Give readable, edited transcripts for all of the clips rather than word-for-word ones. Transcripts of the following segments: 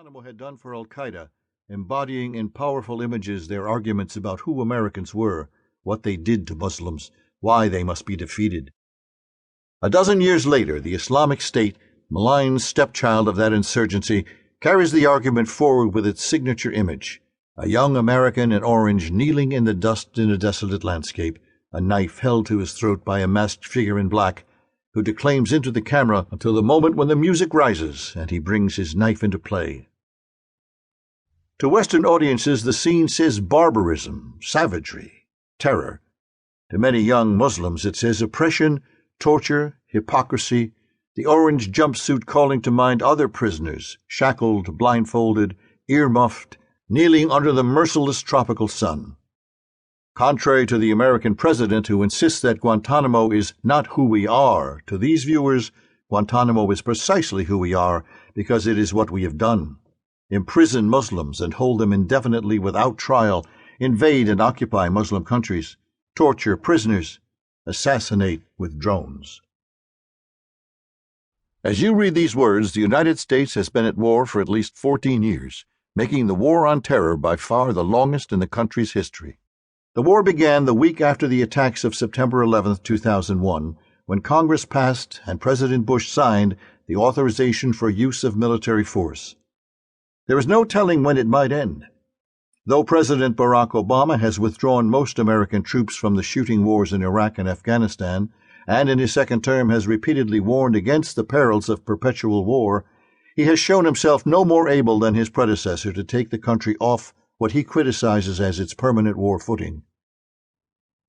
Guantanamo had done for Al-Qaeda, embodying in powerful images their arguments about who Americans were, what they did to Muslims, why they must be defeated. A dozen years later, the Islamic State, malign stepchild of that insurgency, carries the argument forward with its signature image, a young American in orange kneeling in the dust in a desolate landscape, a knife held to his throat by a masked figure in black, who declaims into the camera until the moment when the music rises and he brings his knife into play. To Western audiences, the scene says barbarism, savagery, terror. To many young Muslims, it says oppression, torture, hypocrisy, the orange jumpsuit calling to mind other prisoners, shackled, blindfolded, ear-muffed, kneeling under the merciless tropical sun. Contrary to the American president who insists that Guantanamo is not who we are, to these viewers, Guantanamo is precisely who we are because it is what we have done. Imprison Muslims and hold them indefinitely without trial, invade and occupy Muslim countries, torture prisoners, assassinate with drones. As you read these words, the United States has been at war for at least 14 years, making the war on terror by far the longest in the country's history. The war began the week after the attacks of September 11, 2001, when Congress passed and President Bush signed the authorization for use of military force. There is no telling when it might end. Though President Barack Obama has withdrawn most American troops from the shooting wars in Iraq and Afghanistan, and in his second term has repeatedly warned against the perils of perpetual war, he has shown himself no more able than his predecessor to take the country off what he criticizes as its permanent war footing.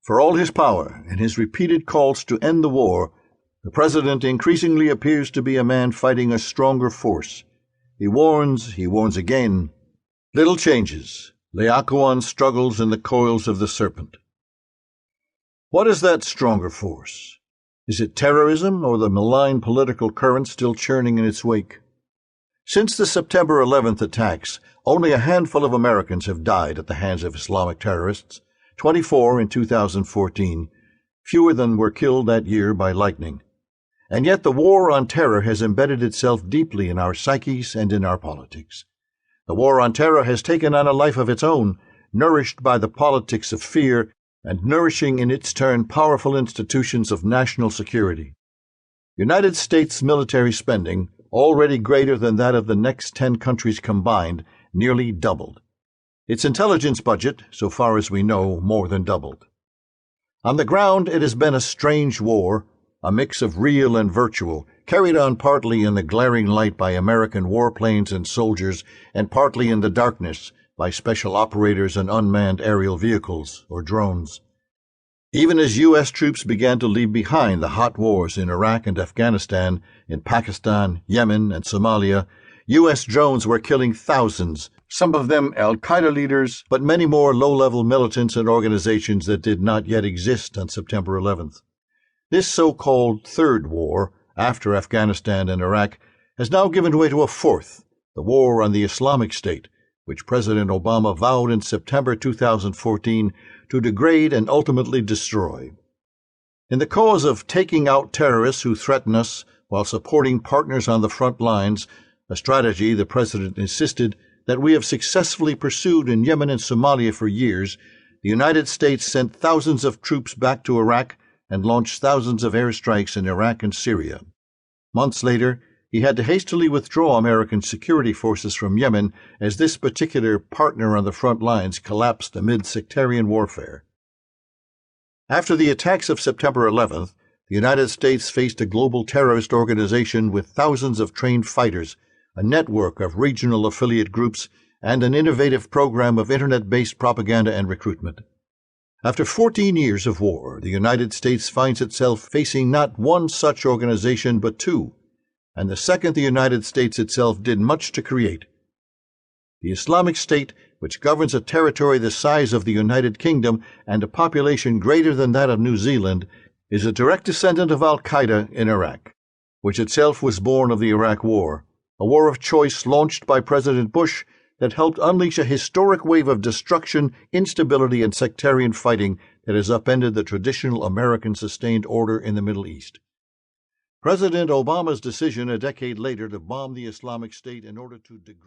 For all his power and his repeated calls to end the war, the president increasingly appears to be a man fighting a stronger force. He warns again. Little changes. Laocoon struggles in the coils of the serpent. What is that stronger force? Is it terrorism or the malign political current still churning in its wake? Since the September 11th attacks, only a handful of Americans have died at the hands of Islamic terrorists, 24 in 2014, fewer than were killed that year by lightning. And yet the war on terror has embedded itself deeply in our psyches and in our politics. The war on terror has taken on a life of its own, nourished by the politics of fear and nourishing in its turn powerful institutions of national security. United States military spending, already greater than that of the next 10 countries combined, nearly doubled. Its intelligence budget, so far as we know, more than doubled. On the ground, it has been a strange war, a mix of real and virtual, carried on partly in the glaring light by American warplanes and soldiers, and partly in the darkness by special operators and unmanned aerial vehicles, or drones. Even as U.S. troops began to leave behind the hot wars in Iraq and Afghanistan, in Pakistan, Yemen, and Somalia, U.S. drones were killing thousands, some of them al-Qaeda leaders, but many more low-level militants and organizations that did not yet exist on September 11th. This so-called Third War, after Afghanistan and Iraq, has now given way to a fourth, the war on the Islamic State, which President Obama vowed in September 2014 to degrade and ultimately destroy. In the cause of taking out terrorists who threaten us while supporting partners on the front lines, a strategy the President insisted that we have successfully pursued in Yemen and Somalia for years, the United States sent thousands of troops back to Iraq and launched thousands of airstrikes in Iraq and Syria. Months later, he had to hastily withdraw American security forces from Yemen as this particular partner on the front lines collapsed amid sectarian warfare. After the attacks of September 11th, the United States faced a global terrorist organization with thousands of trained fighters, a network of regional affiliate groups, and an innovative program of Internet-based propaganda and recruitment. After 14 years of war, the United States finds itself facing not one such organization but two, and the second the United States itself did much to create. The Islamic State, which governs a territory the size of the United Kingdom and a population greater than that of New Zealand, is a direct descendant of al-Qaeda in Iraq, which itself was born of the Iraq War, a war of choice launched by President Bush that helped unleash a historic wave of destruction, instability, and sectarian fighting that has upended the traditional American sustained order in the Middle East. President Obama's decision a decade later to bomb the Islamic State in order to degrade